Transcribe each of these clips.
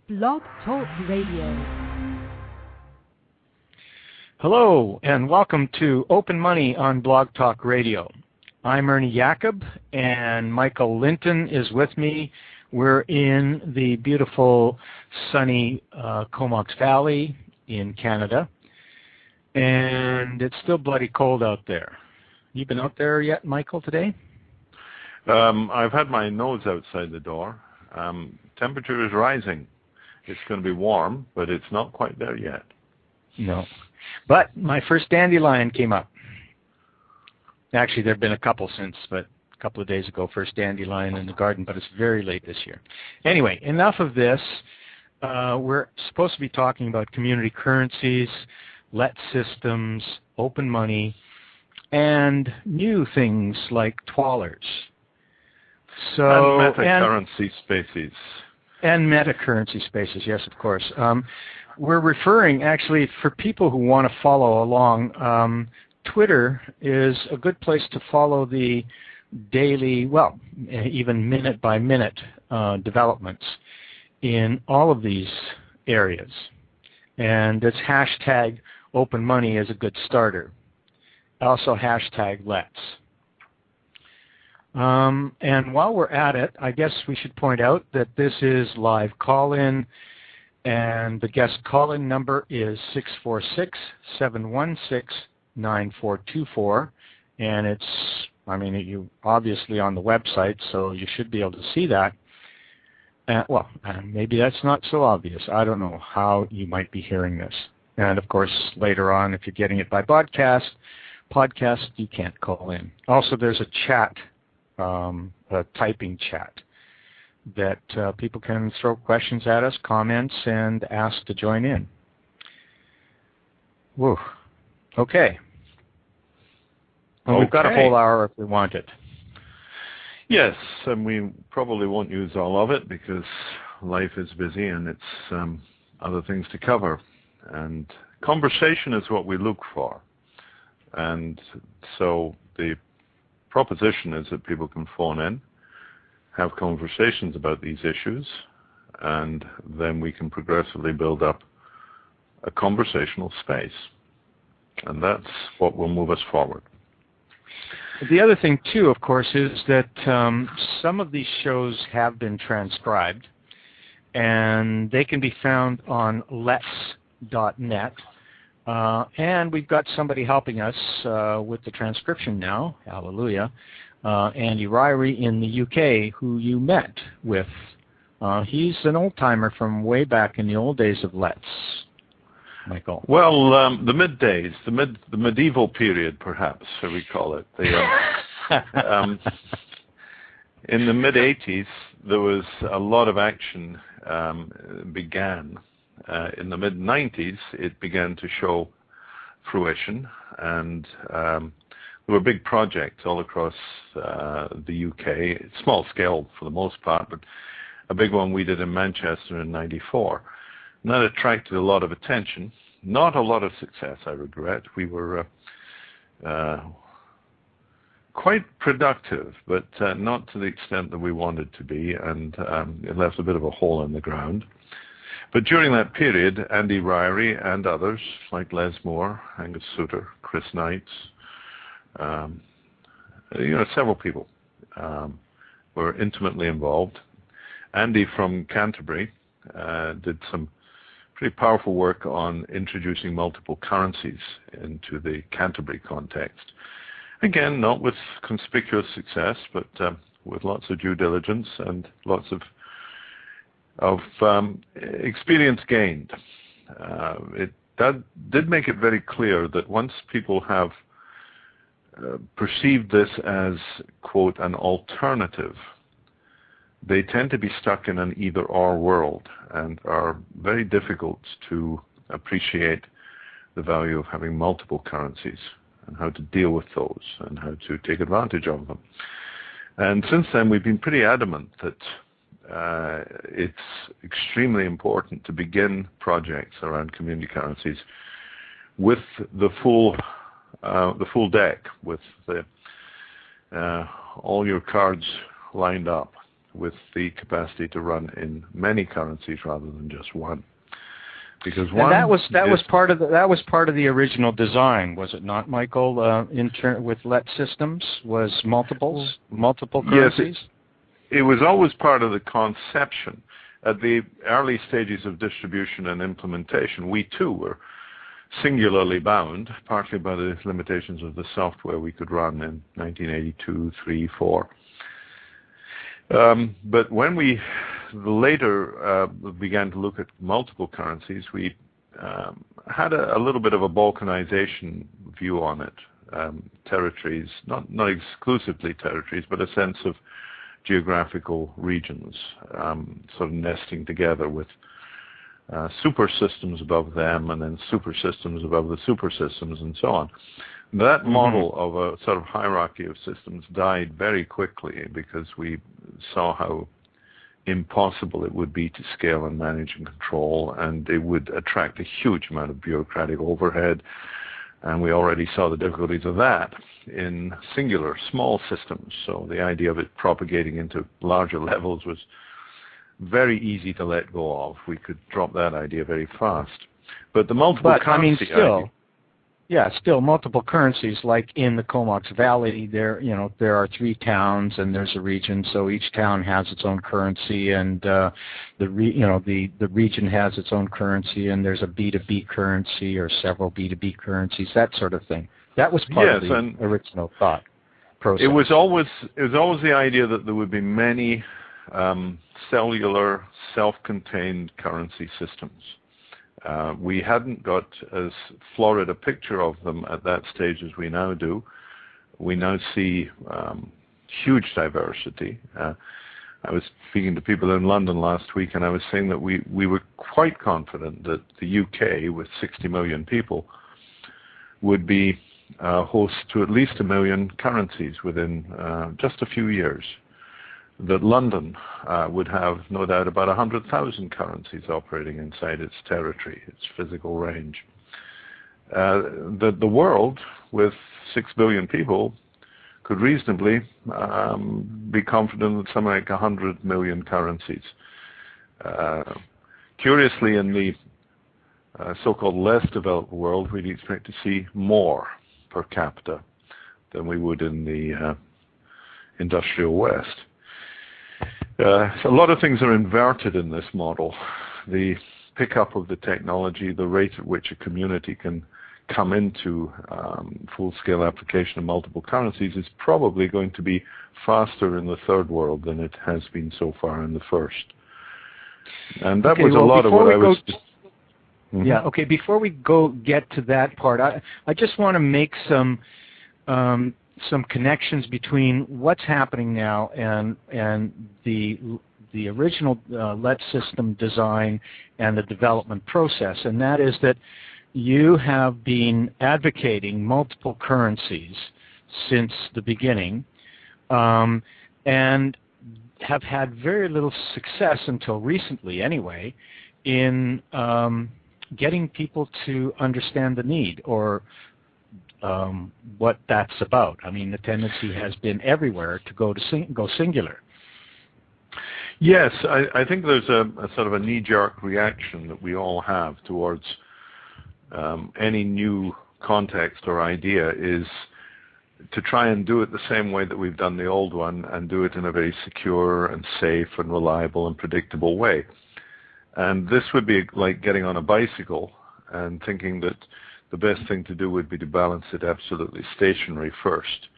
Blog Talk Radio. Hello, and welcome to Open Money on Blog Talk Radio. I'm Ernie Jacob, and Michael Linton is with me. We're in the beautiful, sunny Comox Valley in Canada, and it's still bloody cold out there. You been out there yet, Michael, today? I've had my nose outside the door. Temperature is rising. It's going to be warm, but it's not quite there yet. No. But my first dandelion came up. Actually, there have been a couple since, but a couple of days ago, first dandelion in the garden, but it's very late this year. Anyway, enough of this. We're supposed to be talking about community currencies, let systems, open money, and new things like twallers. And meta-currency spaces. And meta-currency spaces, yes, of course. We're referring, actually, for people who want to follow along, Twitter is a good place to follow the daily, well, even minute-by-minute developments in all of these areas. And it's hashtag open money is a good starter. Also hashtag let's. And while we're at it, I guess we should point out that this is live call-in, and the guest call-in number is 646-716-9424, and it's, you obviously on the website, so you should be able to see that. Maybe that's not so obvious. I don't know how you might be hearing this. And of course, later on, if you're getting it by podcast, you can't call in. Also, there's a chat, a typing chat, that people can throw questions at us, comments, and ask to join in. Woo. Okay. Well, we've got a whole hour if we want it. Yes, and we probably won't use all of it because life is busy and it's other things to cover. And conversation is what we look for. And so the proposition is that people can phone in, have conversations about these issues, and then we can progressively build up a conversational space. And that's what will move us forward. The other thing, too, of course, is that some of these shows have been transcribed, and they can be found on lets.net. And we've got somebody helping us with the transcription now, hallelujah, Andy Ryrie in the UK, who you met with. He's an old-timer from way back in the old days of Let's, Michael. Well, the mid-days, the medieval period, perhaps, shall we call it. In the mid-'80s, there was a lot of action began. In the mid-'90s, it began to show fruition, and there were big projects all across the UK, small scale for the most part, but a big one we did in Manchester in '94. And that attracted a lot of attention. Not a lot of success, I regret. We were quite productive, but not to the extent that we wanted to be, and it left a bit of a hole in the ground. But during that period, Andy Ryrie and others, like Les Moore, Angus Suter, Chris Knights, several people were intimately involved. Andy from Canterbury did some pretty powerful work on introducing multiple currencies into the Canterbury context. Again, not with conspicuous success, but with lots of due diligence and lots of experience gained. It did make it very clear that once people have perceived this as, quote, an alternative, they tend to be stuck in an either-or world and are very difficult to appreciate the value of having multiple currencies and how to deal with those and how to take advantage of them. And since then, we've been pretty adamant that it's extremely important to begin projects around community currencies with the full deck, with all your cards lined up, with the capacity to run in many currencies rather than just one. Because one that was part of the original design, was it not, Michael? With LET systems, was multiple currencies. Yes, it was always part of the conception. At the early stages of distribution and implementation, we too were singularly bound, partly by the limitations of the software we could run in 1982, 3, 4. But when we later began to look at multiple currencies, we had a little bit of a balkanization view on it. Territories, not exclusively territories, but a sense of geographical regions, sort of nesting together with super systems above them, and then super systems above the super systems, and so on. That model of a sort of hierarchy of systems died very quickly because we saw how impossible it would be to scale and manage and control, and it would attract a huge amount of bureaucratic overhead, and we already saw the difficulties of that in singular, small systems. So the idea of it propagating into larger levels was very easy to let go of. We could drop that idea very fast. But the multiple currency idea, still multiple currencies, like in the Comox Valley, there are 3 towns and there's a region, so each town has its own currency, and the region has its own currency, and there's a B2B currency or several B2B currencies, that sort of thing. That was part of the original thought process. It was always the idea that there would be many cellular, self-contained currency systems. We hadn't got as florid a picture of them at that stage as we now do. We now see huge diversity. I was speaking to people in London last week, and I was saying that we were quite confident that the UK, with 60 million people, would be host to at least 1 million currencies within just a few years. That London would have, no doubt, about 100,000 currencies operating inside its territory, its physical range. The world, with 6 billion people, could reasonably be confident that something like 100 million currencies. Curiously, in the so-called less developed world, we'd expect to see more per capita than we would in the industrial West. So a lot of things are inverted in this model. The pickup of the technology, the rate at which a community can come into full-scale application of multiple currencies is probably going to be faster in the third world than it has been so far in the first. And that was a lot of what I was... Yeah, okay, before we get to that part, I just want to make some connections between what's happening now and the original LET system design and the development process, and that is that you have been advocating multiple currencies since the beginning, and have had very little success until recently anyway in getting people to understand the need or what that's about. I mean, the tendency has been everywhere to go singular. Yes, I think there's a sort of a knee-jerk reaction that we all have towards any new context or idea is to try and do it the same way that we've done the old one and do it in a very secure and safe and reliable and predictable way. And this would be like getting on a bicycle and thinking that the best thing to do would be to balance it absolutely stationary first.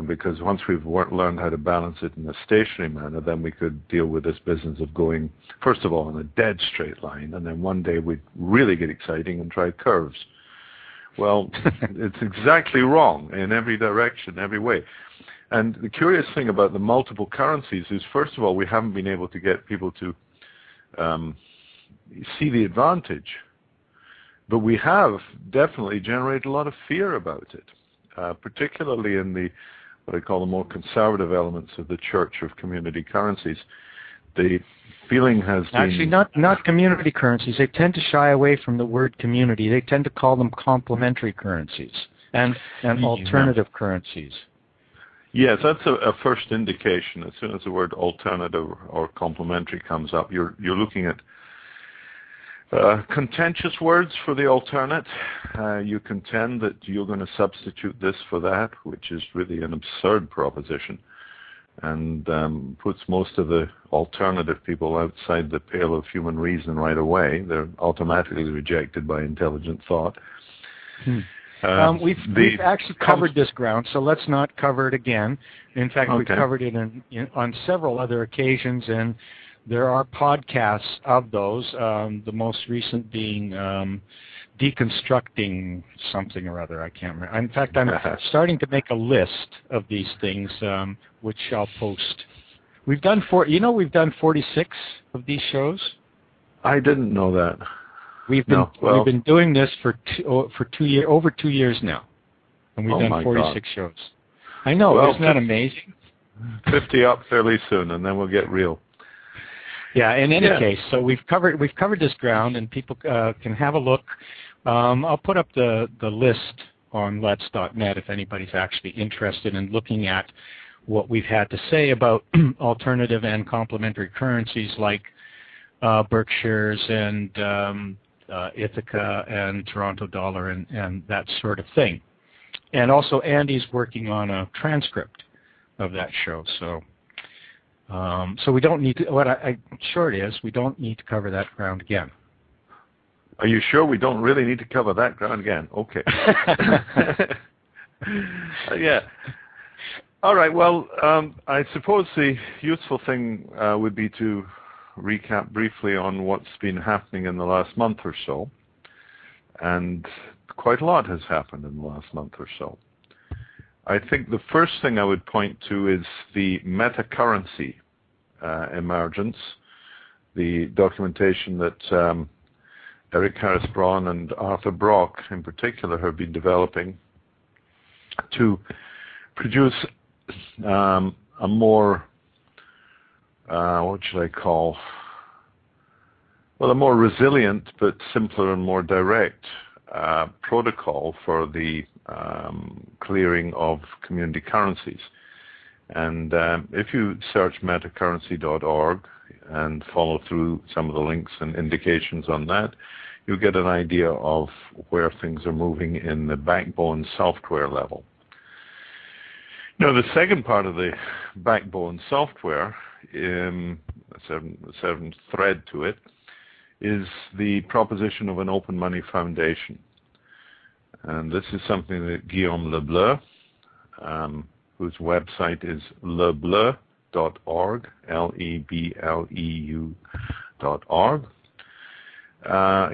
Because once we've learned how to balance it in a stationary manner, then we could deal with this business of going, first of all, in a dead straight line, and then one day we'd really get exciting and try curves. Well, it's exactly wrong in every direction, every way. And the curious thing about the multiple currencies is, first of all, we haven't been able to get people to see the advantage. But we have definitely generated a lot of fear about it, particularly in the what I call the more conservative elements of the Church of Community Currencies. The feeling has been... Actually, not community currencies. They tend to shy away from the word community. They tend to call them complementary currencies and alternative currencies. Yes, that's a first indication. As soon as the word alternative or complementary comes up, you're looking at contentious words for the alternate. You contend that you're going to substitute this for that, which is really an absurd proposition, and puts most of the alternative people outside the pale of human reason right away. They're automatically rejected by intelligent thought. We've actually covered this ground, so let's not cover it again. In fact, Okay. we've covered it on several other occasions, and there are podcasts of those, the most recent being deconstructing something or other. I can't remember. In fact, I'm starting to make a list of these things, which I'll post. We've done 46 of these shows. I didn't know that. We've been doing this for over 2 years now, and we've done 46 shows. I know, well, isn't that amazing? 50 up fairly soon, and then we'll get real. Yeah. In any case, so we've covered this ground, and people can have a look. I'll put up the list on lets.net if anybody's actually interested in looking at what we've had to say about alternative and complementary currencies like Berkshires and Ithaca and Toronto dollar and that sort of thing. And also Andy's working on a transcript of that show. So we don't need to, short is, we don't need to cover that ground again. Are you sure we don't really need to cover that ground again? Okay. Yeah. All right. Well, I suppose the useful thing would be to recap briefly on what's been happening in the last month or so. And quite a lot has happened in the last month or so. I think the first thing I would point to is the meta-currency emergence, the documentation that Eric Harris Braun and Arthur Brock in particular have been developing to produce a more, what should I call, well, a more resilient but simpler and more direct protocol for the clearing of community currencies. And if you search metacurrency.org and follow through some of the links and indications on that, you'll get an idea of where things are moving in the backbone software level. Now, the second part of the backbone software, a certain thread to it, is the proposition of an open money foundation. And this is something that Guillaume Lebleu, whose website is lebleu.org, Lebleu.org.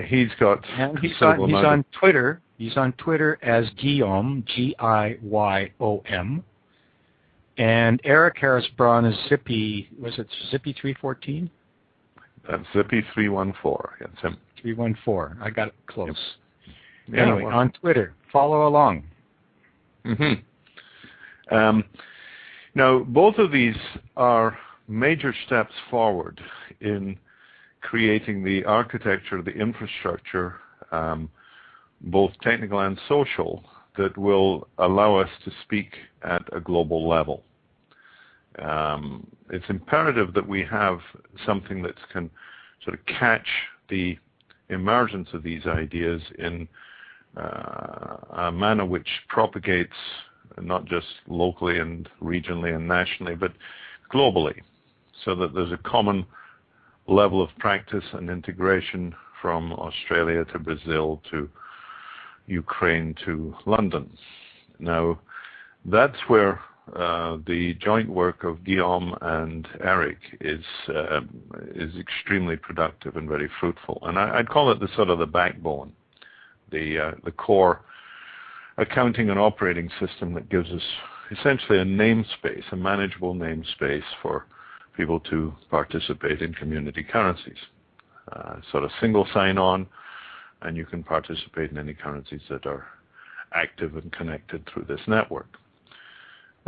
He's on Twitter. He's on Twitter as Guillaume, Giym. And Eric Harris Braun is Zippy. Was it Zippy 314? That's Zippy 314. That's him. 314. I got it close. Yep. Anyway, on Twitter, follow along. Now, both of these are major steps forward in creating the architecture, the infrastructure, both technical and social, that will allow us to speak at a global level. It's imperative that we have something that can sort of catch the emergence of these ideas in a manner which propagates not just locally and regionally and nationally, but globally, so that there's a common level of practice and integration from Australia to Brazil to Ukraine to London. Now, that's where the joint work of Guillaume and Eric is extremely productive and very fruitful. And I'd call it the sort of the backbone, the core accounting and operating system that gives us essentially a namespace, a manageable namespace for people to participate in community currencies. Sort of single sign-on, and you can participate in any currencies that are active and connected through this network.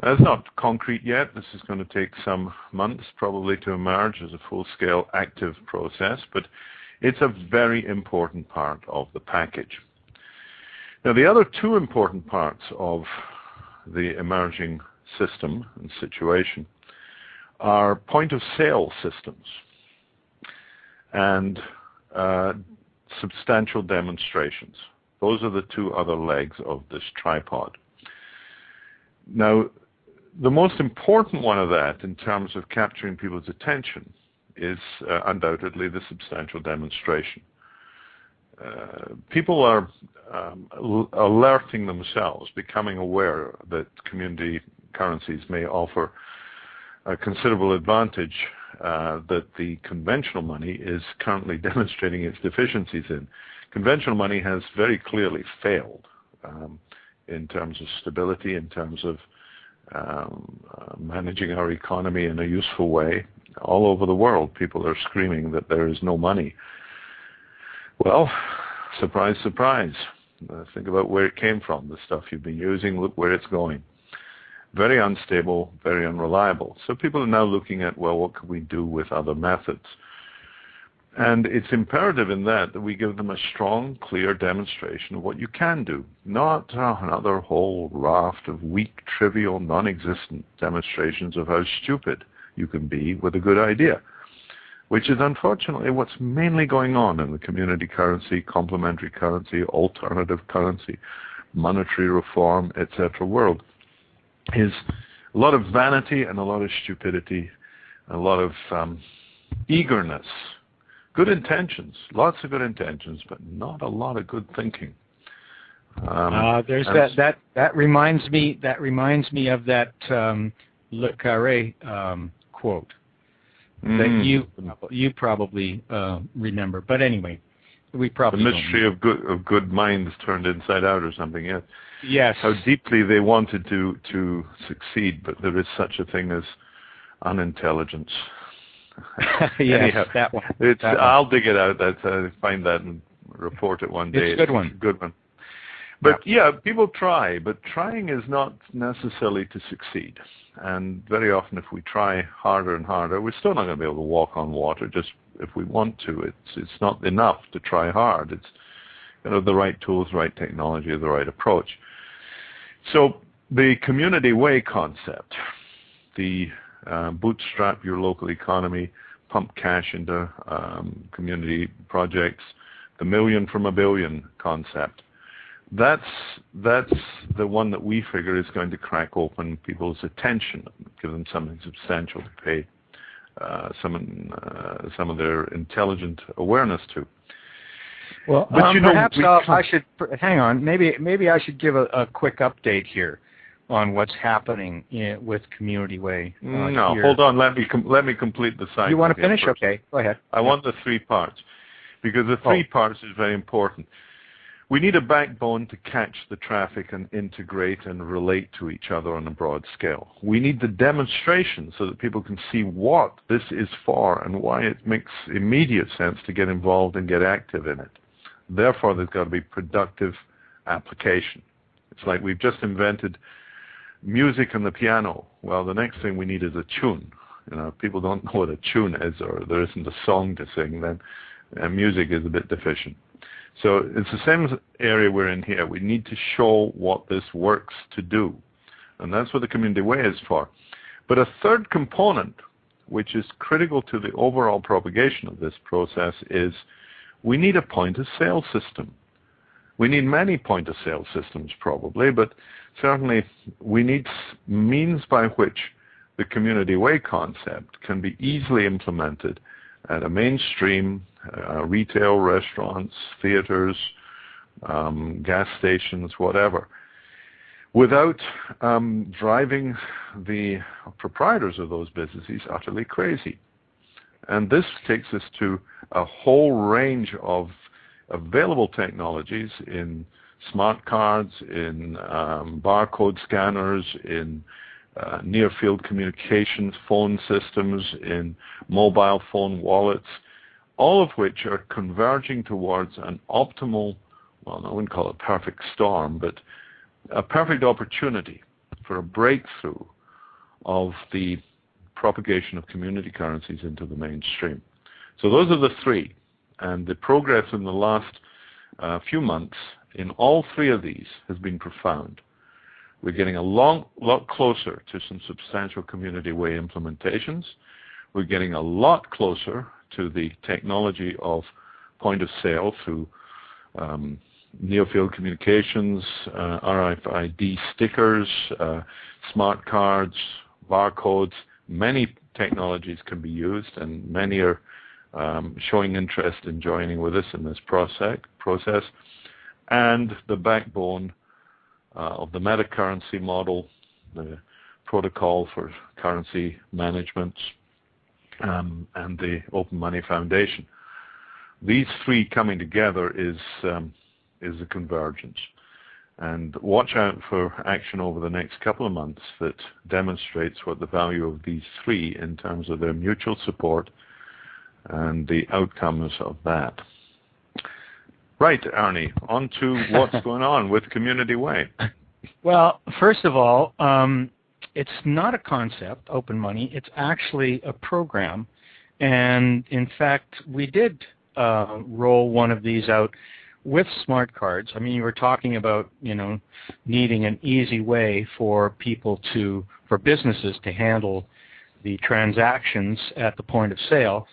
It's not concrete yet. This is going to take some months probably to emerge as a full-scale active process, but it's a very important part of the package. Now, the other two important parts of the emerging system and situation are point-of-sale systems and substantial demonstrations. Those are the two other legs of this tripod. Now, the most important one of that in terms of capturing people's attention is undoubtedly the substantial demonstration. People are alerting themselves, becoming aware that community currencies may offer a considerable advantage that the conventional money is currently demonstrating its deficiencies in. Conventional money has very clearly failed in terms of stability, in terms of managing our economy in a useful way. All over the world, people are screaming that there is no money. Well, surprise, surprise. Think about where it came from, the stuff you've been using, look where it's going. Very unstable, very unreliable. So people are now looking at, well, what can we do with other methods? And it's imperative in that we give them a strong, clear demonstration of what you can do, not another whole raft of weak, trivial, non-existent demonstrations of how stupid you can be with a good idea, which is unfortunately what's mainly going on in the community currency, complementary currency, alternative currency, monetary reform, etc. world, is a lot of vanity and a lot of stupidity, a lot of eagerness. Good intentions, lots of good intentions, but not a lot of good thinking. There's that reminds me of that Le Carré quote that you probably remember. But anyway, we probably the mystery of good minds turned inside out or something. Yes. Yes. How deeply they wanted to succeed, but there is such a thing as unintelligence. Yes, anyhow, that one. I'll dig it out. Find that and report it one day. It's a good one. Good one. But yeah, people try, but trying is not necessarily to succeed. And very often, if we try harder and harder, we're still not going to be able to walk on water. Just if we want to, it's not enough to try hard. It's the right tools, right technology, the right approach. So the community way concept, the bootstrap your local economy, pump cash into community projects, the million from a billion concept. That's the one that we figure is going to crack open people's attention, give them something substantial to pay some of their intelligent awareness to. Well, but perhaps I should hang on. Maybe I should give a quick update here on what's happening with Community Way. No, here. Hold on. Let me complete the cycle. You want to finish? First. Okay, go ahead. I want the three parts, because the three parts is very important. We need a backbone to catch the traffic and integrate and relate to each other on a broad scale. We need the demonstration so that people can see what this is for and why it makes immediate sense to get involved and get active in it. Therefore, there's got to be productive application. It's like we've just invented music and the piano. Well, the next thing we need is a tune. If people don't know what a tune is, or there isn't a song to sing, then music is a bit deficient. So it's the same area we're in here. We need to show what this works to do. And that's what the Community Way is for. But a third component, which is critical to the overall propagation of this process, is we need a point-of-sale system. We need many point-of-sale systems probably, but certainly we need means by which the Community Way concept can be easily implemented at a mainstream retail, restaurants, theaters, gas stations, whatever, without driving the proprietors of those businesses utterly crazy. And this takes us to a whole range of available technologies in smart cards, in barcode scanners, in near-field communications, phone systems, in mobile phone wallets, all of which are converging towards an optimal, well, I wouldn't call it perfect storm, but a perfect opportunity for a breakthrough of the propagation of community currencies into the mainstream. So those are the three. And the progress in the last few months in all three of these has been profound. We're getting a lot closer to some substantial community way implementations. We're getting a lot closer to the technology of point of sale through near-field communications, RFID stickers, smart cards, barcodes. Many technologies can be used, and many are showing interest in joining with us in this process. And the backbone of the meta-currency model, the protocol for currency management, and the Open Money Foundation. These three coming together is a convergence. And watch out for action over the next couple of months that demonstrates what the value of these three in terms of their mutual support and the outcomes of that. Right, Arnie, on to what's going on with Community Way. Well, first of all, it's not a concept, Open Money. It's actually a program. And in fact, we did roll one of these out with smart cards. I mean, you were talking about, needing an easy way for businesses to handle the transactions at the point of sale.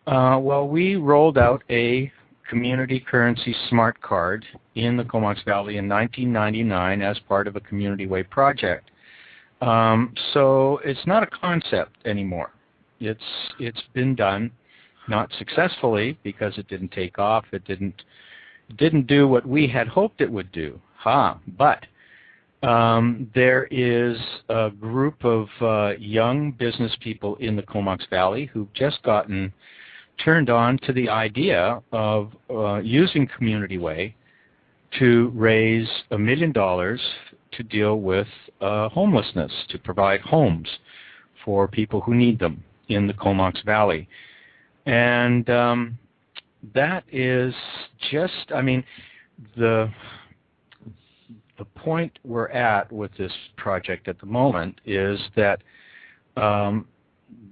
Well, we rolled out a community currency smart card in the Comox Valley in 1999 as part of a Community Way project. So it's not a concept anymore. It's been done, not successfully because it didn't take off. It didn't do what we had hoped it would do. But there is a group of young business people in the Comox Valley who've just gotten turned on to the idea of using Community Way to raise $1 million to deal with homelessness, to provide homes for people who need them in the Comox Valley. And that is just, the point we're at with this project at the moment is that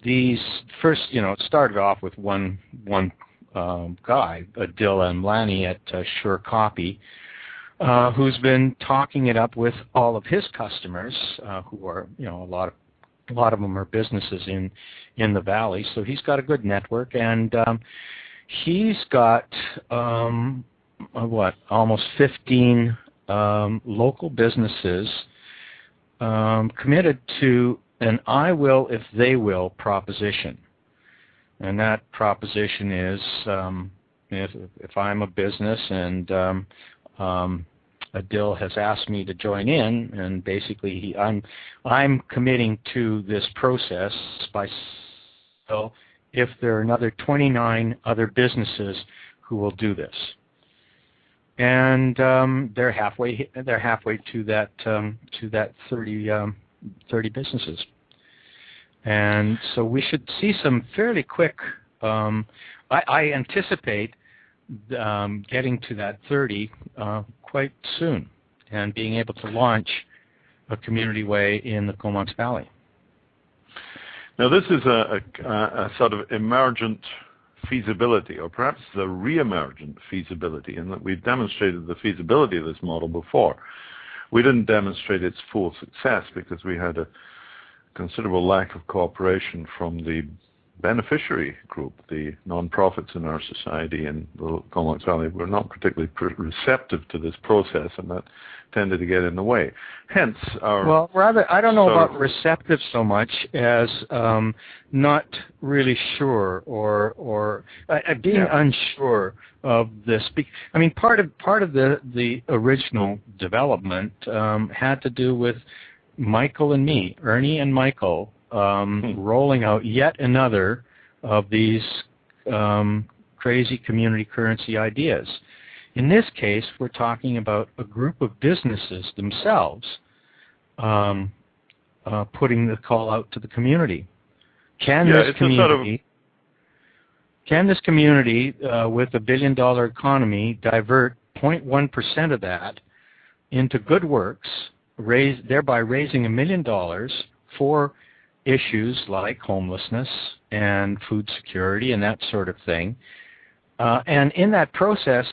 these first, it started off with one guy, Adil Amlani at Sure Copy, who's been talking it up with all of his customers, who are, a lot of them are businesses in the valley. So he's got a good network, and he's got almost 15 local businesses committed to an I will if they will proposition. And that proposition is if I'm a business and Adil has asked me to join in, and basically I'm committing to this process by if there are another 29 other businesses who will do this. And they're halfway to that 30 businesses. And so we should see some fairly quick, I anticipate getting to that 30 quite soon and being able to launch a Community Way in the Comox Valley. Now this is a sort of emergent feasibility, or perhaps the re-emergent feasibility, in that we've demonstrated the feasibility of this model before. We didn't demonstrate its full success because we had a considerable lack of cooperation from the beneficiary group, the non-profits in our society in the Comox Valley. Were not particularly receptive to this process, and that tended to get in the way. Hence our... Well, rather, I don't know about receptive so much as not really sure or being unsure of this. I mean, part of the original development had to do with Michael and me, Ernie and Michael, rolling out yet another of these crazy community currency ideas. In this case, we're talking about a group of businesses themselves putting the call out to the community. Can this community with a $1 billion economy divert 0.1% of that into good works, thereby raising $1 million for issues like homelessness and food security and that sort of thing, and in that process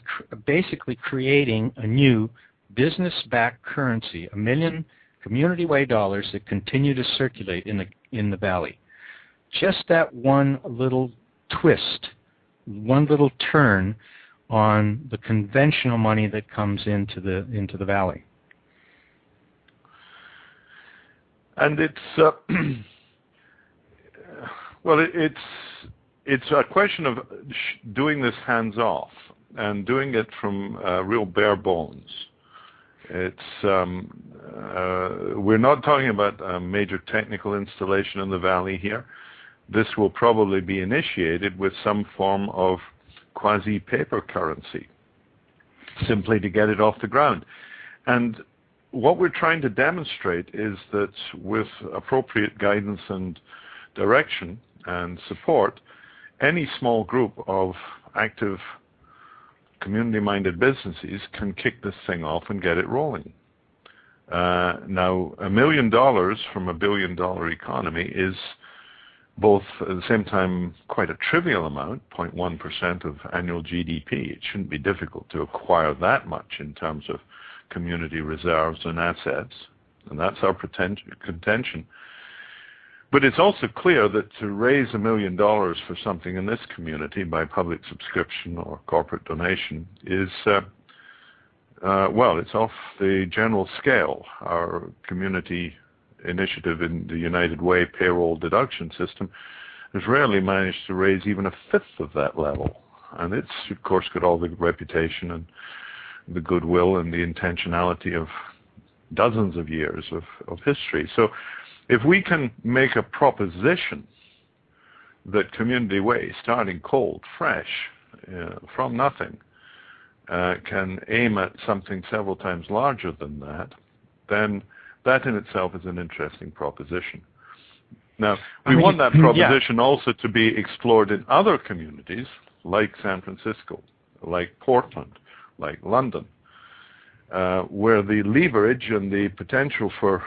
basically creating a new business-backed currency, $1 million Community Way dollars that continue to circulate in the valley. Just that one little twist, one little turn on the conventional money that comes into the valley. And it's well, it's a question of doing this hands off and doing it from real bare bones. It's we're not talking about a major technical installation in the valley here. This will probably be initiated with some form of quasi-paper currency, simply to get it off the ground. And what we're trying to demonstrate is that with appropriate guidance and direction and support, any small group of active community-minded businesses can kick this thing off and get it rolling. Now, $1 million from a billion-dollar economy is both at the same time quite a trivial amount, 0.1% of annual GDP. It shouldn't be difficult to acquire that much in terms of community reserves and assets, and that's our contention. But it's also clear that to raise $1 million for something in this community by public subscription or corporate donation is, well, it's off the general scale. Our community initiative in the United Way payroll deduction system has rarely managed to raise even a fifth of that level. And it's, of course, got all the reputation and the goodwill and the intentionality of dozens of years of history. So if we can make a proposition that Community Way, starting cold, fresh, from nothing, can aim at something several times larger than that, then that in itself is an interesting proposition. Now, we want that proposition also to be explored in other communities like San Francisco, like Portland, like London, where the leverage and the potential for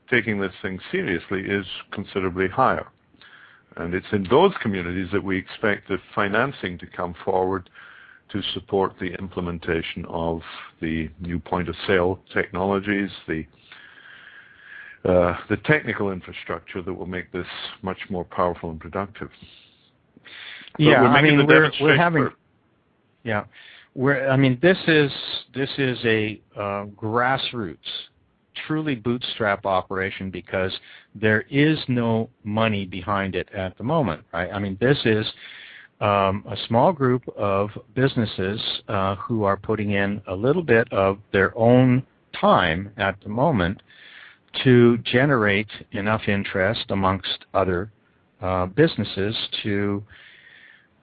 taking this thing seriously is considerably higher. And it's in those communities that we expect the financing to come forward to support the implementation of the new point-of-sale technologies, the technical infrastructure that will make this much more powerful and productive. Yeah, I mean, we're having, yeah, I mean, this is a grassroots, truly bootstrap operation because there is no money behind it at the moment, right? I mean, this is a small group of businesses who are putting in a little bit of their own time at the moment to generate enough interest amongst other businesses to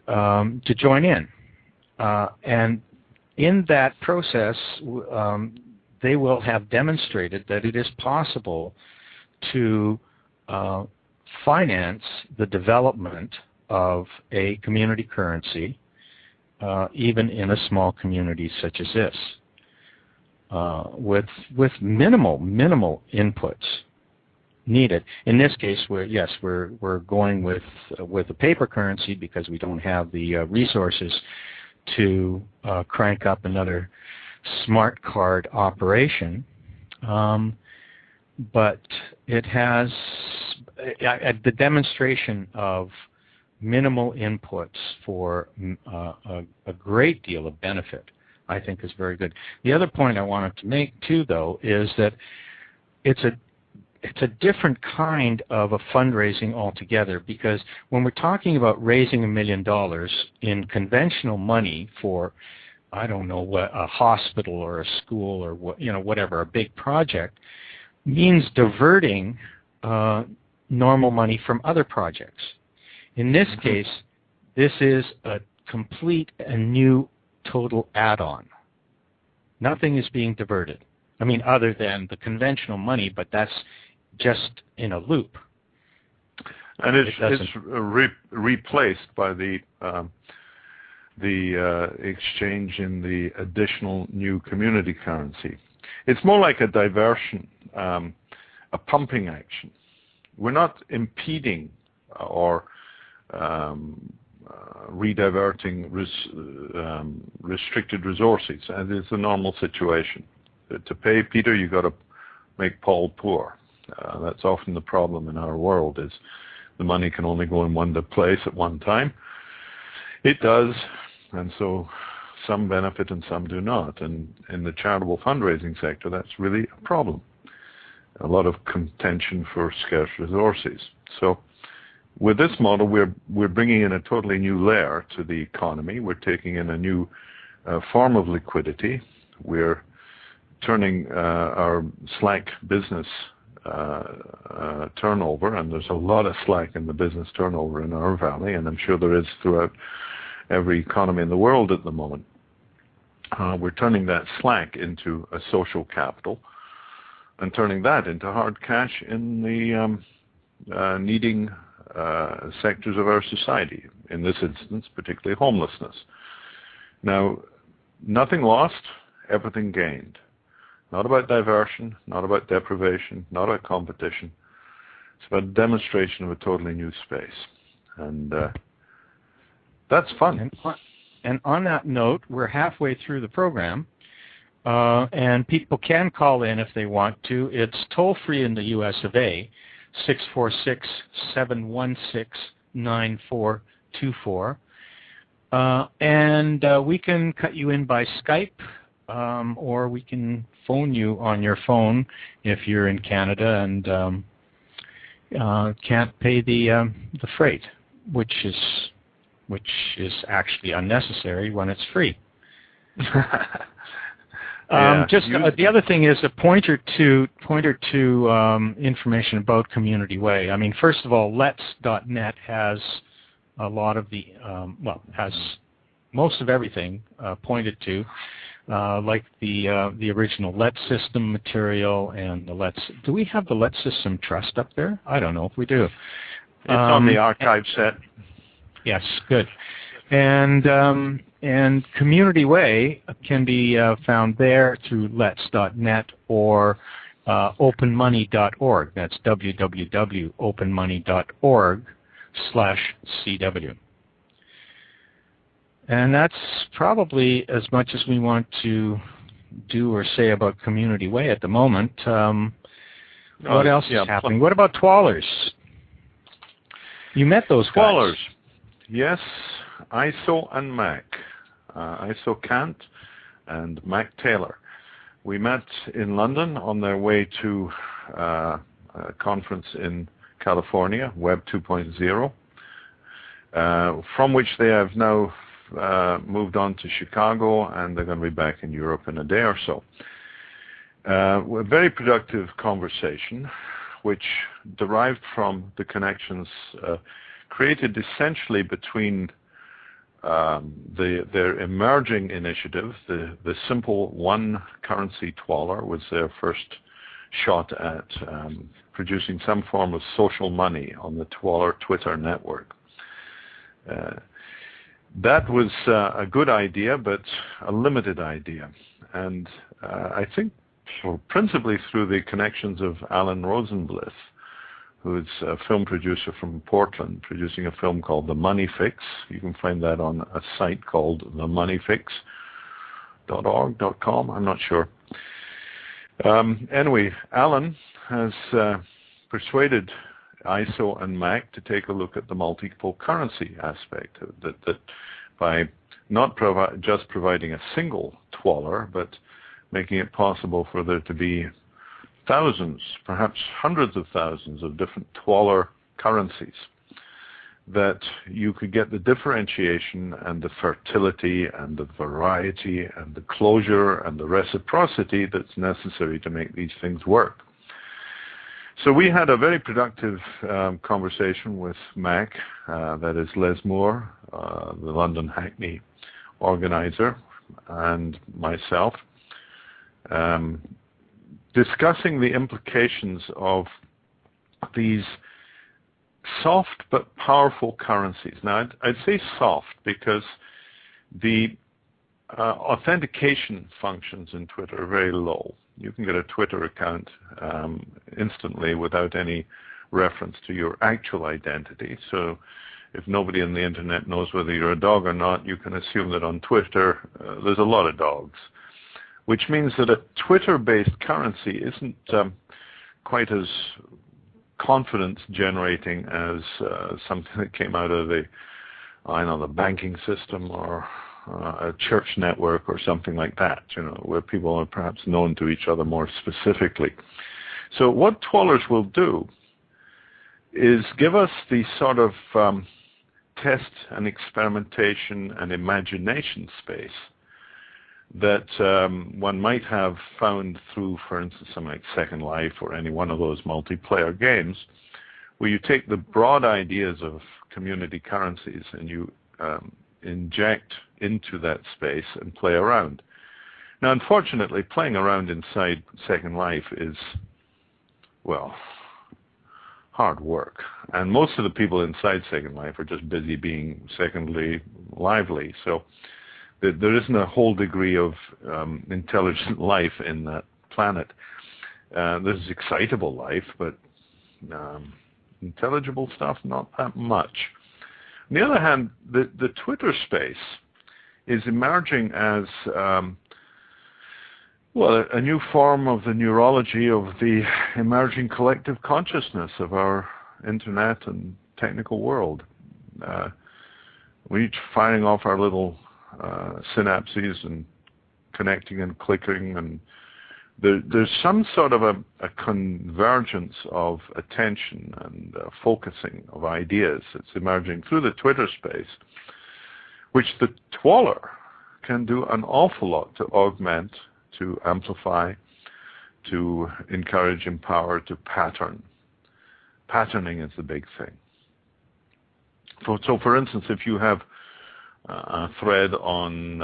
join in. And in that process, they will have demonstrated that it is possible to finance the development of a community currency, even in a small community such as this, with minimal inputs needed. In this case, we're going with a paper currency because we don't have the resources to crank up another smart card operation, but it has the demonstration of minimal inputs for a great deal of benefit, I think, is very good. The other point I wanted to make too, though, is that it's a different kind of a fundraising altogether, because when we're talking about raising $1 million in conventional money for, I don't know, what, a hospital or a school or whatever, a big project, means diverting normal money from other projects. In this case, this is a complete and new total add-on. Nothing is being diverted. I mean, other than the conventional money, but that's just in a loop. And it's replaced by the exchange in the additional new community currency. It's more like a diversion, a pumping action. We're not impeding or rediverting restricted resources, and it's a normal situation. To pay Peter, you got to make Paul poor. That's often the problem in our world, is the money can only go in one place at one time. It does, and so some benefit and some do not. And in the charitable fundraising sector, that's really a problem. A lot of contention for scarce resources. So with this model, we're bringing in a totally new layer to the economy. We're taking in a new form of liquidity. We're turning our Slack business turnover, and there's a lot of slack in the business turnover in our valley, and I'm sure there is throughout every economy in the world at the moment. We're turning that slack into a social capital and turning that into hard cash in the needing sectors of our society, in this instance, particularly homelessness. Now, nothing lost, everything gained. Not about diversion, not about deprivation, not about competition. It's about a demonstration of a totally new space. And that's fun. And on that note, we're halfway through the program, and people can call in if they want to. It's toll-free in the U.S. of A, 646-716-9424. And we can cut you in by Skype, or we can phone you on your phone if you're in Canada and can't pay the freight, which is actually unnecessary when it's free. The other thing is a pointer to information about Community Way. I mean, first of all, Let's.net has a lot of the has most of everything pointed to, like the original Let's System material and the Let's. Do we have the Let's System Trust up there? I don't know if we do. It's on the archive set. Yes, good. And Community Way can be found there through Let's.net or openmoney.org. That's www.openmoney.org/CW. And that's probably as much as we want to do or say about Community Way at the moment. What else is happening? What about Twallers? You met those Twallers. guys. Yes, ISO and Mac. ISO Kant and Mac Taylor. We met in London on their way to a conference in California, Web 2.0, from which they have now moved on to Chicago, and they're going to be back in Europe in a day or so. A very productive conversation, which derived from the connections created essentially between their emerging initiative. The simple one currency Twaller was their first shot at producing some form of social money on the Twaller Twitter network. That was a good idea, but a limited idea. And I think principally through the connections of Alan Rosenblith, who's a film producer from Portland, producing a film called The Money Fix. You can find that on a site called themoneyfix.org.com. I'm not sure. Anyway, Alan has persuaded ISO and Mac to take a look at the multiple currency aspect, that by not just providing a single Twaller, but making it possible for there to be thousands, perhaps hundreds of thousands of different Twaller currencies, that you could get the differentiation and the fertility and the variety and the closure and the reciprocity that's necessary to make these things work. So we had a very productive conversation with Mac, that is Les Moore, the London Hackney organizer, and myself, discussing the implications of these soft but powerful currencies. Now, I'd say soft because the authentication functions in Twitter are very low. You can get a Twitter account instantly without any reference to your actual identity. So if nobody on the internet knows whether you're a dog or not, you can assume that on Twitter there's a lot of dogs. which means that a Twitter-based currency isn't quite as confidence-generating as something that came out of the banking system or a church network or something like that, where people are perhaps known to each other more specifically. So what Twallers will do is give us the sort of test and experimentation and imagination space that one might have found through, for instance, something like Second Life or any one of those multiplayer games, where you take the broad ideas of community currencies and you inject into that space and play around. Now, unfortunately, playing around inside Second Life is, well, hard work. And most of the people inside Second Life are just busy being secondly lively. So there isn't a whole degree of intelligent life in that planet. There's excitable life, but intelligible stuff, not that much. On the other hand, the Twitter space is emerging as a new form of the neurology of the emerging collective consciousness of our internet and technical world. We're each firing off our little synapses and connecting and clicking, and there's some sort of a convergence of attention and focusing of ideas that's emerging through the Twitter space, which the Twaller can do an awful lot to augment, to amplify, to encourage, empower, to pattern. Patterning is the big thing. So for instance, if you have a thread on,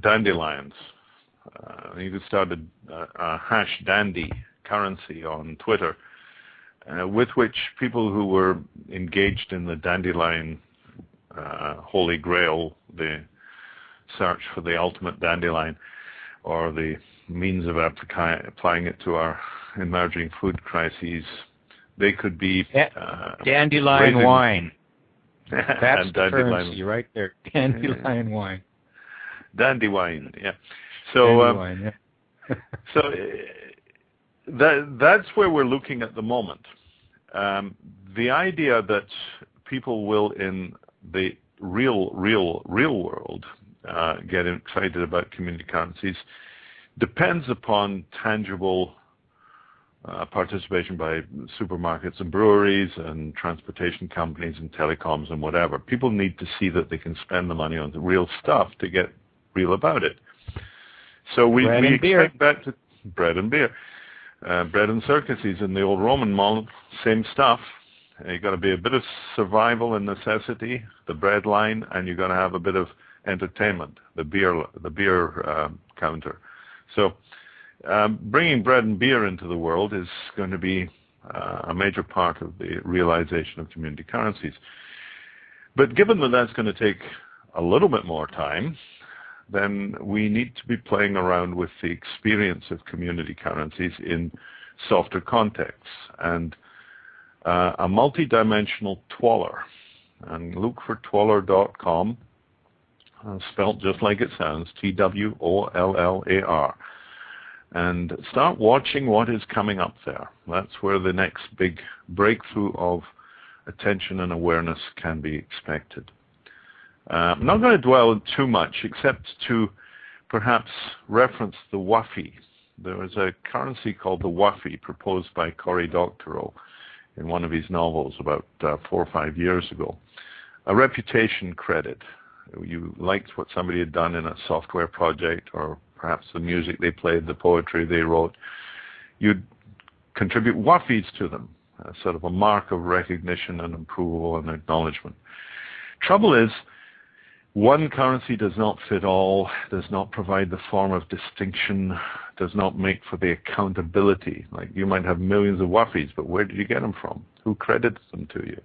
dandelions, you could start a hash dandy currency on Twitter, with which people who were engaged in the dandelion holy grail, the search for the ultimate dandelion, or the means of applying it to our emerging food crises, they could be dandelion wine. That's the dandelion currency right there. Dandelion wine. Dandy wine, yeah. So, so that's where we're looking at the moment. The idea that people will, in the real world, get excited about community currencies depends upon tangible participation by supermarkets and breweries and transportation companies and telecoms and whatever. People need to see that they can spend the money on the real stuff to get real about it. So we expect that to bread and beer. Bread and circuses in the old Roman model, same stuff. You've got to be a bit of survival and necessity, the bread line, and you've got to have a bit of entertainment, the beer counter. So bringing bread and beer into the world is going to be a major part of the realization of community currencies. But given that that's going to take a little bit more time, then we need to be playing around with the experience of community currencies in softer contexts. And a multi-dimensional Twaller, and look for twaller.com, spelled just like it sounds, Twollar, and start watching what is coming up there. That's where the next big breakthrough of attention and awareness can be expected. I'm not going to dwell too much, except to perhaps reference the Wuffy. There was a currency called the Wuffy proposed by Cory Doctorow in one of his novels about 4 or 5 years ago. A reputation credit. You liked what somebody had done in a software project, or perhaps the music they played, the poetry they wrote. You'd contribute Wuffies to them, sort of a mark of recognition and approval and acknowledgement. Trouble is, one currency does not fit all, does not provide the form of distinction, does not make for the accountability. Like, you might have millions of Wuffies, but where did you get them from? Who credits them to you?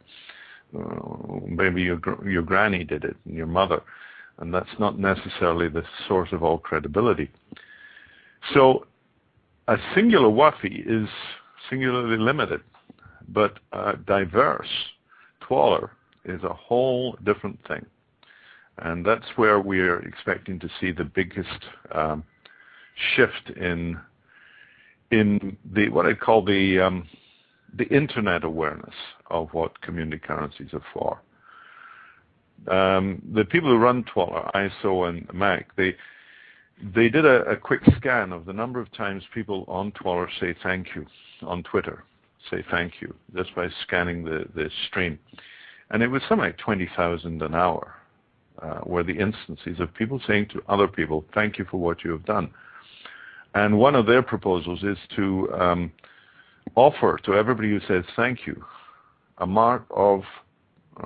Maybe your granny did it, and your mother, and that's not necessarily the source of all credibility. So a singular Wuffy is singularly limited, but a diverse Twaller is a whole different thing. And that's where we're expecting to see the biggest shift in the what I call the internet awareness of what community currencies are for. The people who run Twaller, ISO and MAC, they did a quick scan of the number of times people on Twaller say thank you, on Twitter say thank you, just by scanning the stream. And it was something like 20,000 an hour were the instances of people saying to other people, thank you for what you have done. And one of their proposals is to offer to everybody who says thank you a mark of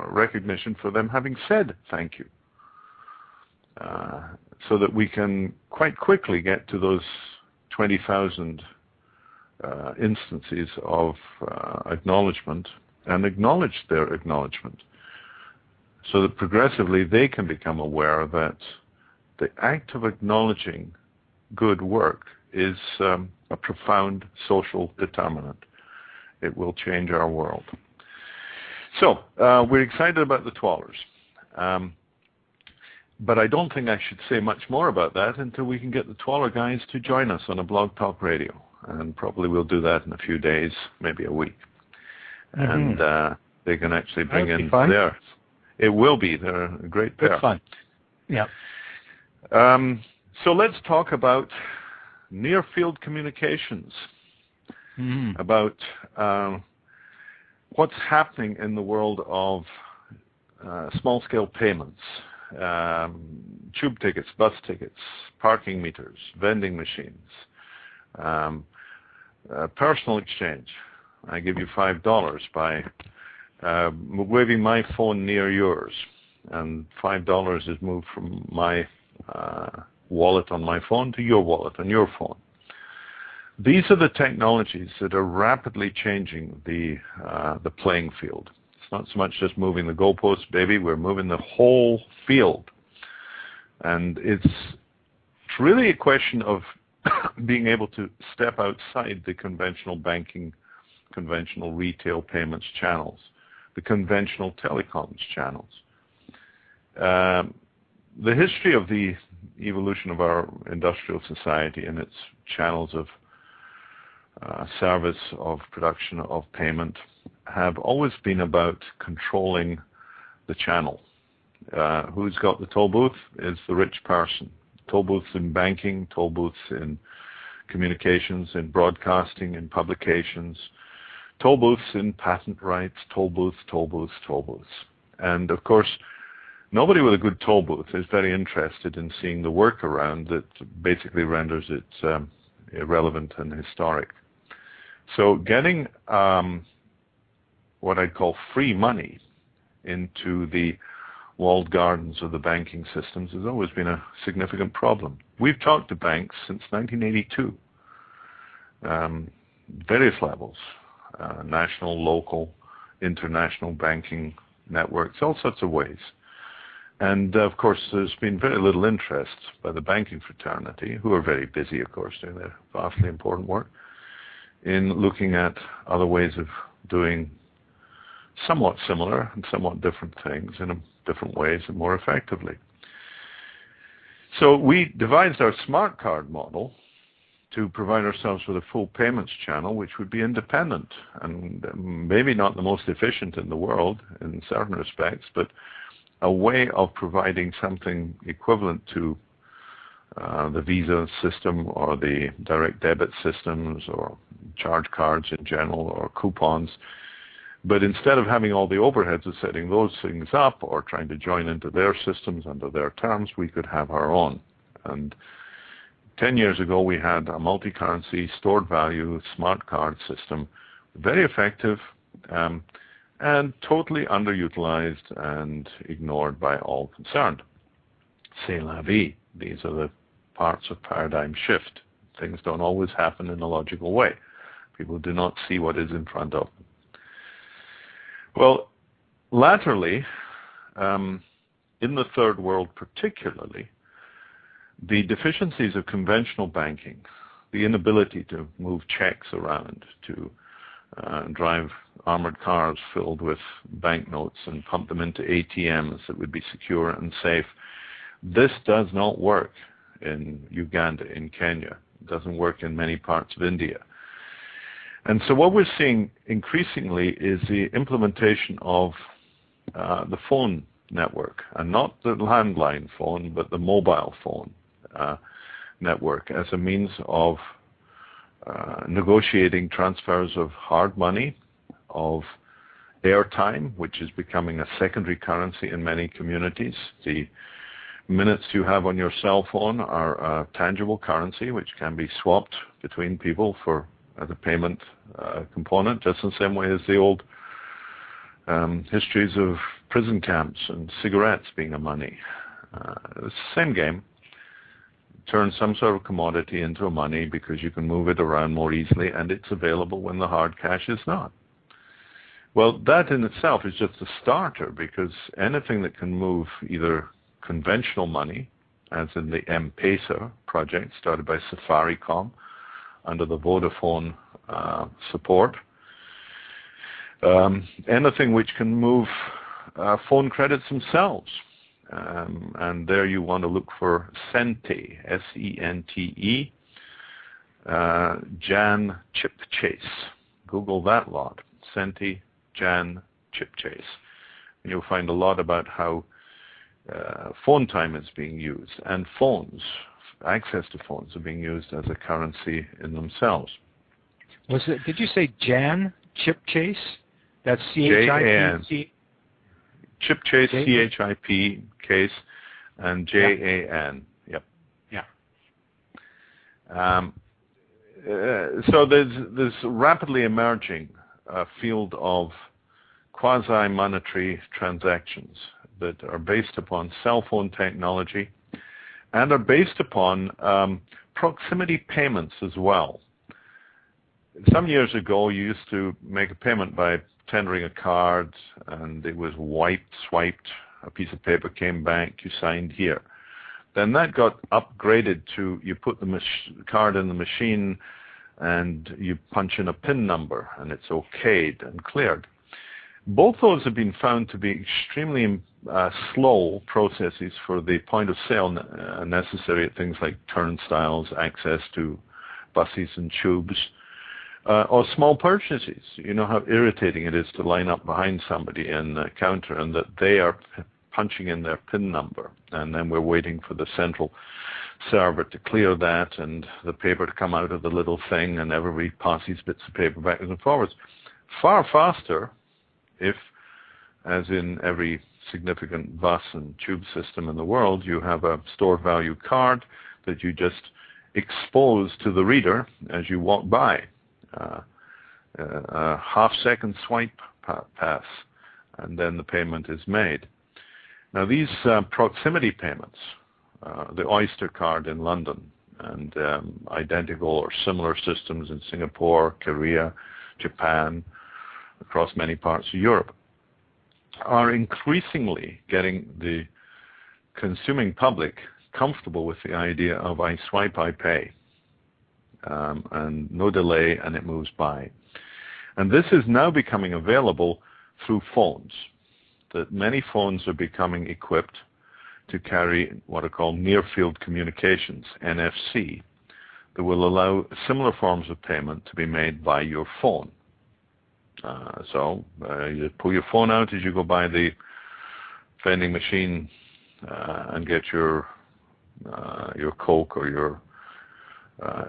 recognition for them having said thank you, so that we can quite quickly get to those 20,000 instances of acknowledgement and acknowledge their acknowledgement, so that progressively they can become aware that the act of acknowledging good work is a profound social determinant. It will change our world. So we're excited about the Twallers. But I don't think I should say much more about that until we can get the Twaller guys to join us on a Blog Talk Radio. And probably we'll do that in a few days, maybe a week. Mm-hmm. And they can actually bring in theirs. It will be. They're a great pair. Good fun. Yeah. So let's talk about near-field communications, about what's happening in the world of small-scale payments, tube tickets, bus tickets, parking meters, vending machines, personal exchange. I give you $5 by waving my phone near yours, and $5 is moved from my wallet on my phone to your wallet on your phone. These are the technologies that are rapidly changing the playing field. It's not so much just moving the goalposts, baby. We're moving the whole field. And it's really a question of being able to step outside the conventional banking, conventional retail payments channels, the conventional telecoms channels. The history of the evolution of our industrial society and its channels of service, of production, of payment have always been about controlling the channel. Who's got the toll booth is the rich person. Toll booths in banking, toll booths in communications, in broadcasting, in publications, toll booths in patent rights, toll booths, toll booths, toll booths. And of course, nobody with a good toll booth is very interested in seeing the workaround that basically renders it irrelevant and historic. So getting what I'd call free money into the walled gardens of the banking systems has always been a significant problem. We've talked to banks since 1982, various levels, national, local, international banking networks, all sorts of ways. And of course, there's been very little interest by the banking fraternity, who are very busy, of course, doing their vastly important work, in looking at other ways of doing somewhat similar and somewhat different things in different ways and more effectively. So we devised our smart card model to provide ourselves with a full payments channel, which would be independent and maybe not the most efficient in the world in certain respects, but a way of providing something equivalent to the Visa system or the direct debit systems or charge cards in general or coupons. But instead of having all the overheads of setting those things up or trying to join into their systems under their terms, we could have our own. And 10 years ago, we had a multi-currency stored value smart card system, very effective, and totally underutilized and ignored by all concerned. C'est la vie. These are the parts of paradigm shift. Things don't always happen in a logical way. People do not see what is in front of them. Well, latterly, in the third world particularly, the deficiencies of conventional banking, the inability to move checks around, to drive armored cars filled with banknotes and pump them into ATMs that would be secure and safe, This does not work in Uganda, in Kenya. It doesn't work in many parts of India. And so what we're seeing increasingly is the implementation of the phone network, and not the landline phone, but the mobile phone network as a means of negotiating transfers of hard money, of airtime, which is becoming a secondary currency in many communities. The minutes you have on your cell phone are a tangible currency which can be swapped between people for as a payment component, just in the same way as the old histories of prison camps and cigarettes being a money. It's the same game. Turn some sort of commodity into a money because you can move it around more easily, and it's available when the hard cash is not. Well, that in itself is just a starter, because anything that can move either conventional money, as in the M-Pesa project started by Safaricom under the Vodafone support, anything which can move phone credits themselves. And there you want to look for Sente, S-E-N-T-E, Jan Chip Chase. Google that lot, Sente, Jan Chip Chase. And you'll find a lot about how phone time is being used, and phones, access to phones, are being used as a currency in themselves. Did you say Jan Chip Chase? That's C-H-I-P-C? Chip Chase, C-H-I-P, case, and J-A-N. Yep. Yeah. So there's rapidly emerging field of quasi-monetary transactions that are based upon cell phone technology and are based upon proximity payments as well. Some years ago, you used to make a payment by tendering a card, and it was swiped, a piece of paper came back, you signed here. Then that got upgraded to you put the card in the machine and you punch in a PIN number, and it's okayed and cleared. Both those have been found to be extremely slow processes for the point of sale necessary at things like turnstiles, access to buses and tubes, or small purchases. You know how irritating it is to line up behind somebody in the counter and that they are punching in their PIN number, and then we're waiting for the central server to clear that and the paper to come out of the little thing, and everybody passes bits of paper backwards and forwards. Far faster if, as in every significant bus and tube system in the world, you have a stored value card that you just expose to the reader as you walk by. A half-second swipe pass, and then the payment is made. Now these proximity payments, the Oyster card in London, and identical or similar systems in Singapore, Korea, Japan, across many parts of Europe, are increasingly getting the consuming public comfortable with the idea of I swipe, I pay. And no delay, and it moves by. And this is now becoming available through phones, that many phones are becoming equipped to carry what are called near-field communications, NFC, that will allow similar forms of payment to be made by your phone. So you pull your phone out as you go by the vending machine and get your Coke or your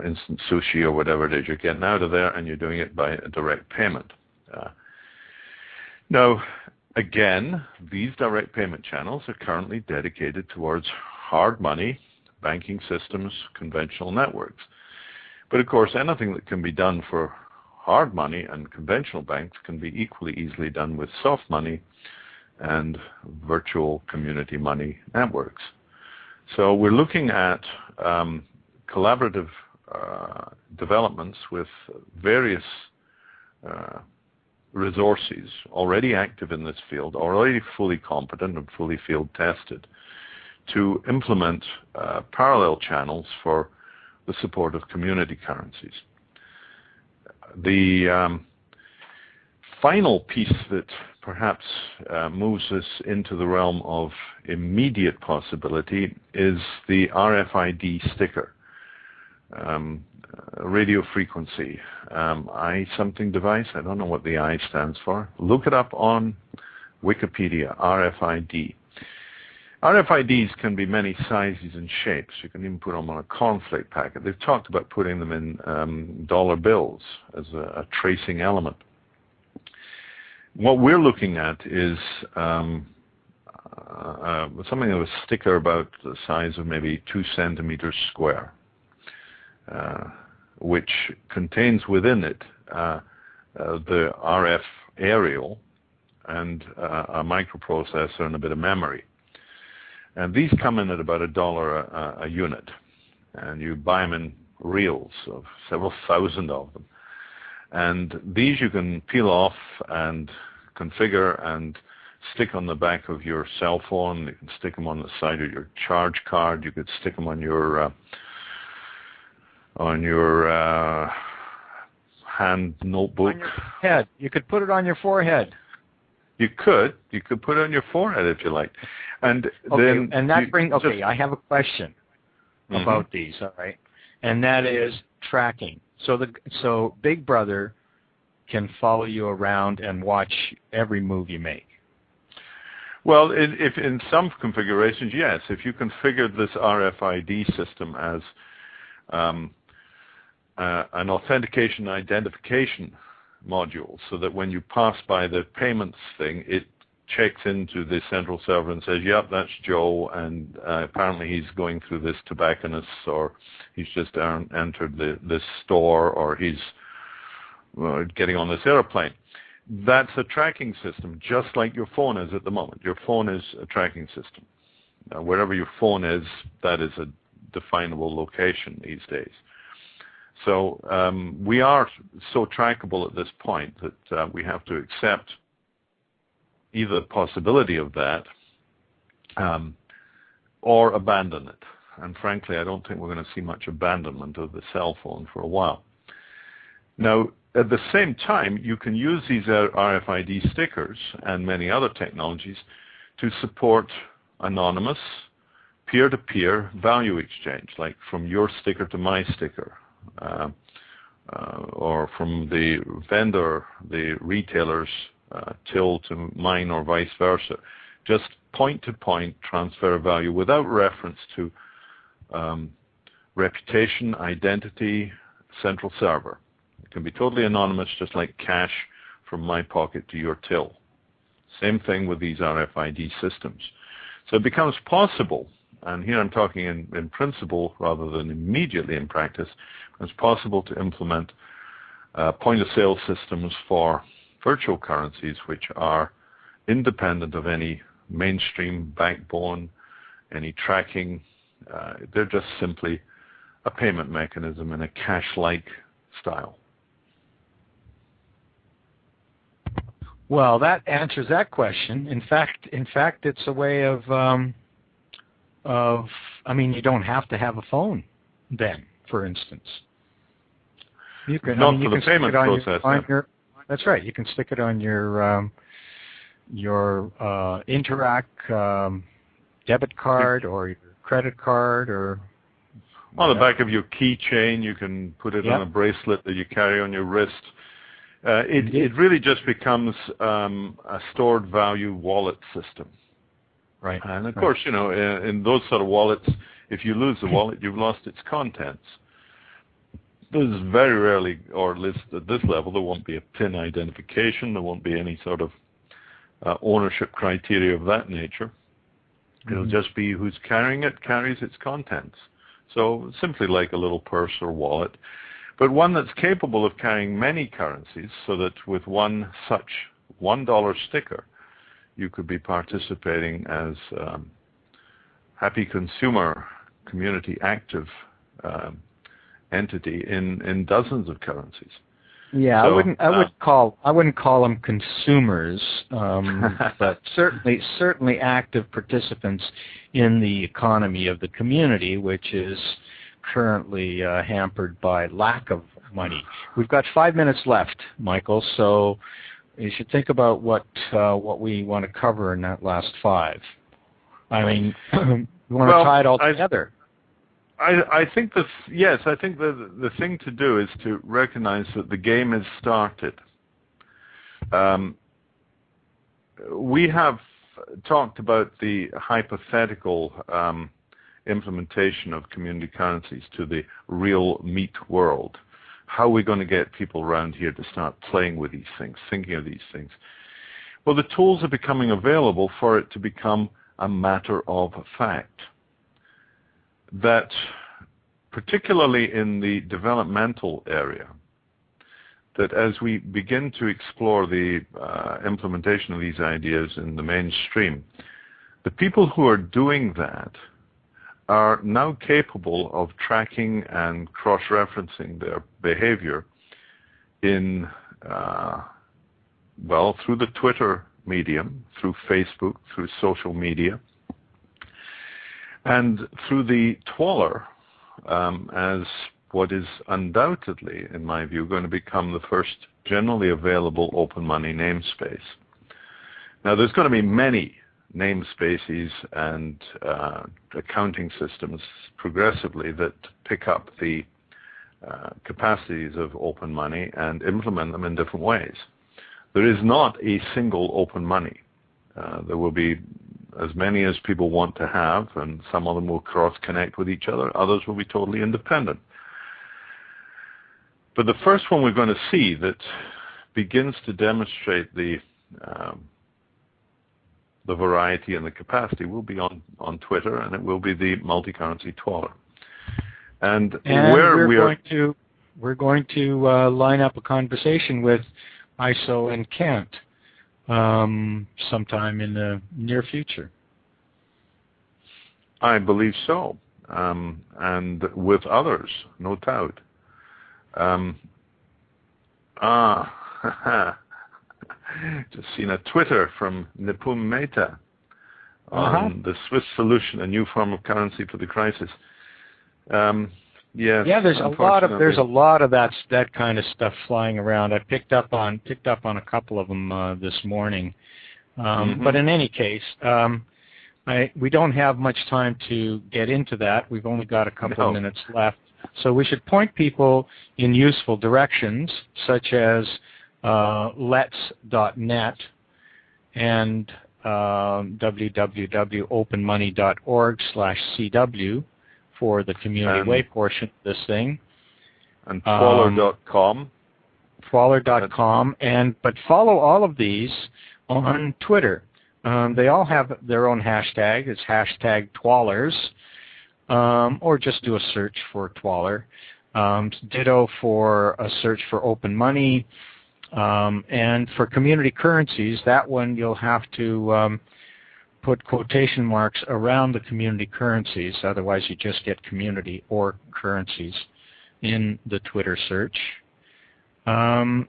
instant sushi or whatever it is you're getting out of there, and you're doing it by a direct payment. Now, again, these direct payment channels are currently dedicated towards hard money, banking systems, conventional networks. But of course, anything that can be done for hard money and conventional banks can be equally easily done with soft money and virtual community money networks. So we're looking at collaborative developments with various resources already active in this field, already fully competent and fully field tested, to implement parallel channels for the support of community currencies. The final piece that perhaps moves us into the realm of immediate possibility is the RFID sticker, radio frequency, I something device. I don't know what the I stands for. Look it up on Wikipedia, RFID. RFIDs can be many sizes and shapes. You can even put them on a cornflake packet. They've talked about putting them in dollar bills as a tracing element. What we're looking at is something of a sticker about the size of maybe 2 centimeters square, which contains within it the RF aerial and a microprocessor and a bit of memory. And these come in at about $1 a unit, and you buy them in reels of several thousand of them. And these you can peel off and configure and stick on the back of your cell phone. You can stick them on the side of your charge card. You could stick them on your hand notebook. On your head. You could put it on your forehead. You could put it on your forehead if you like. And okay, then and that brings. Okay, I have a question about these. All right, and that is tracking. So Big Brother can follow you around and watch every move you make. Well, if in some configurations, yes. If you configure this RFID system as an authentication identification module, so that when you pass by the payments thing, it checks into the central server and says, yep, that's Joe, and apparently he's going through this tobacconist, or he's just entered this store, or he's getting on this airplane. That's a tracking system, just like your phone is at the moment. Your phone is a tracking system. Wherever your phone is, that is a definable location these days. So we are so trackable at this point that we have to accept either the possibility of that or abandon it. And frankly, I don't think we're going to see much abandonment of the cell phone for a while. Now, at the same time, you can use these RFID stickers and many other technologies to support anonymous, peer-to-peer value exchange, like from your sticker to my sticker, or from the vendor, the retailer's till to mine, or vice versa. Just point-to-point transfer of value without reference to reputation, identity, central server. It can be totally anonymous, just like cash from my pocket to your till. Same thing with these RFID systems. So it becomes possible, and here I'm talking in principle rather than immediately in practice, it's possible to implement point-of-sale systems for virtual currencies which are independent of any mainstream backbone, any tracking. They're just simply a payment mechanism in a cash-like style. Well, that answers that question. In fact, it's a way of I mean, you don't have to have a phone then, for instance. You can, not for the payment process. That's right. You can stick it on your Interac debit card or your credit card, or on the back of your keychain. You can put it on a bracelet that you carry on your wrist. It really just becomes a stored value wallet system. Right. And of course, in those sort of wallets, if you lose the wallet, you've lost its contents. There's very rarely, or at least at this level, there won't be a PIN identification. There won't be any sort of ownership criteria of that nature. It'll just be who's carrying it carries its contents. So simply like a little purse or wallet, but one that's capable of carrying many currencies, so that with one such $1 sticker, you could be participating as happy consumer, community active entity in dozens of currencies. Yeah, so, I wouldn't call them consumers, but certainly active participants in the economy of the community, which is currently hampered by lack of money. We've got 5 minutes left, Michael. So You should think about what we want to cover in that last 5. I mean, we want to tie it all together. I think I think the thing to do is to recognize that the game is started. We have talked about the hypothetical implementation of community currencies to the real meat world. How are we going to get people around here to start playing with these things, thinking of these things? Well, the tools are becoming available for it to become a matter of fact. That, particularly in the developmental area, that as we begin to explore the implementation of these ideas in the mainstream, the people who are doing that are now capable of tracking and cross-referencing their behavior in, through the Twitter medium, through Facebook, through social media, and through the Twaller, as what is undoubtedly, in my view, going to become the first generally available open money namespace. Now, there's going to be many namespaces and accounting systems progressively that pick up the capacities of open money and implement them in different ways. There is not a single open money. There will be as many as people want to have, and some of them will cross-connect with each other. Others will be totally independent. But the first one we're going to see that begins to demonstrate the variety and the capacity will be on Twitter, and it will be the multi-currency Twaller. And where we're going to line up a conversation with ISO and Kent sometime in the near future. I believe so, and with others, no doubt. Just seen a Twitter from Nipun Mehta on the Swiss solution, a new form of currency for the crisis. Yes. Yeah, there's a lot of that kind of stuff flying around. I picked up on a couple of them this morning. But in any case, we don't have much time to get into that. We've only got a couple of minutes left. So we should point people in useful directions, such as lets.net and www.openmoney.org/CW for the Community Way portion of this thing. And Twaller.com. Twaller.com. But follow all of these on Twitter. They all have their own hashtag. It's hashtag Twallers. Or just do a search for Twaller. Ditto for a search for open money. And for community currencies, that one you'll have to put quotation marks around the community currencies. Otherwise, you just get community or currencies in the Twitter search. Hashtag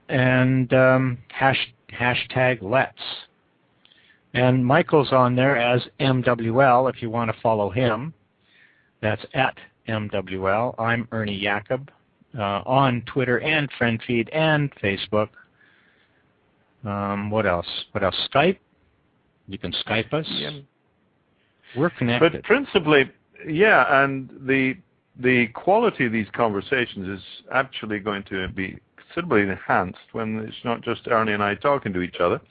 Let's. And Michael's on there as MWL if you want to follow him. That's at MWL. I'm Ernie Jakob on Twitter and FriendFeed and Facebook. What else? Skype? You can Skype us. Yeah. We're connected. But principally, and the quality of these conversations is actually going to be considerably enhanced when it's not just Ernie and I talking to each other.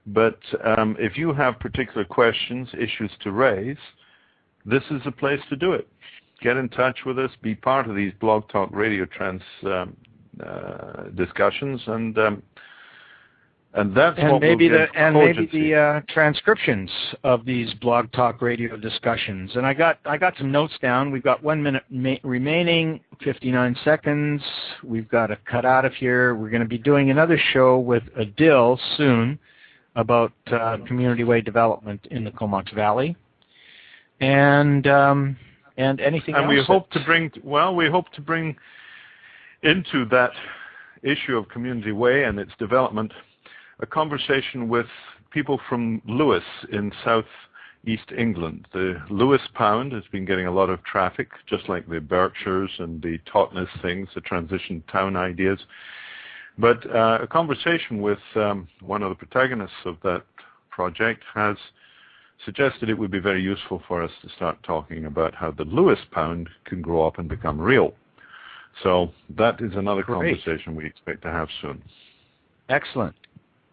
But if you have particular questions, issues to raise, this is the place to do it. Get in touch with us, be part of these Blog Talk Radio discussions, and that's what maybe the transcriptions of these Blog Talk Radio discussions. And I got some notes down. We've got 1 minute remaining, 59 seconds. We've got to cut out of here. We're going to be doing another show with Adil soon about community way development in the Comox Valley. And anything else. And we hope to bring into that issue of community way and its development a conversation with people from Lewis in southeast England. The Lewis pound has been getting a lot of traffic, just like the Berkshires and the Totnes things, the transition town ideas. But a conversation with one of the protagonists of that project has suggested it would be very useful for us to start talking about how the Lewis pound can grow up and become real. So that is another conversation we expect to have soon. Excellent.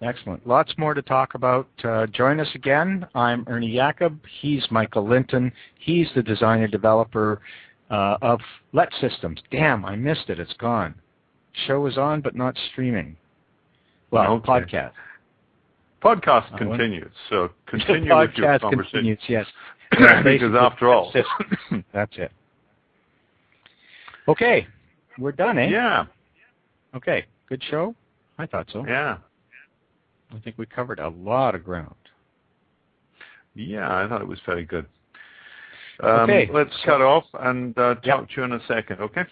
Excellent. Lots more to talk about. Join us again. I'm Ernie Jacob. He's Michael Linton. He's the designer developer of Let Systems. Damn, I missed it. It's gone. Show is on, but not streaming. Well, okay. Podcast. Podcast continues. So continue with your conversation. Continues, yes. Because after all. That's it. Okay. We're done, eh? Yeah. Okay. Good show? I thought so. Yeah. I think we covered a lot of ground. Yeah, I thought it was very good. Okay. Let's cut off and talk to you in a second, okay?